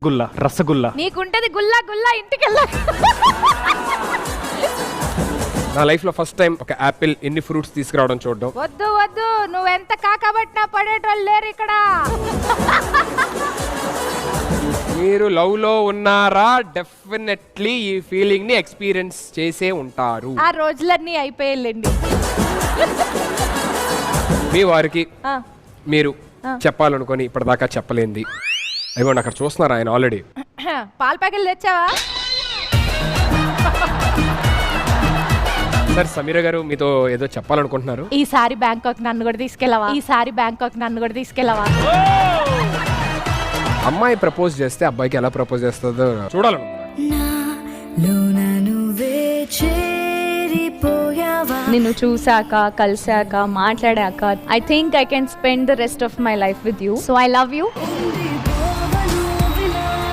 గుల్ల రసగుల్ల నీకుంటది గుల్లా గుల్లా ఇంటికెళ్ళా. నా లైఫ్ లో ఫస్ట్ టైం ఒక యాపిల్ ఎన్ని ఫ్రూట్స్ తీసుకురావడం చూడడం. వద్దు వద్దు, నువ్వెంత కాకబట్టినా పడేటోళ్ళు లేరు ఇక్కడ. మీరు లవ్ లో ఉన్నారా? డెఫినెట్లీ ఈ ఫీలింగ్ ని ఎక్స్పీరియన్స్ చేసే ఉంటారు. ఆ రోజులన్నీ అయిపోయాలండి. మీ వారికి మీరు చెప్పాలనుకొని ఇప్పటిదాకా చెప్పలేంది అయ్యో అక్కడ చూస్తున్నారు ఆయన ఆల్రెడీ. పాల ప్యాకెట్లు తెచ్చావా? సార్ సమీర గారు మీతో ఏదో చెప్పాలనుకుంటున్నారు. ఈసారి బ్యాంకాక్ నన్ను కూడా తీసుకెళ్ళవా? ఈసారి బ్యాంకాక్ నన్ను కూడా తీసుకెళ్ళవా? అమ్మాయి ప్రపోజ్ చేస్తే అబ్బాయికి ఎలా ప్రపోజ్ చేస్తుందో చూడాలనుకుంటున్నారు. నిన్ను చూసాక కలిసాక మాట్లాడాక I think I can spend the rest of my life with you. So I love you.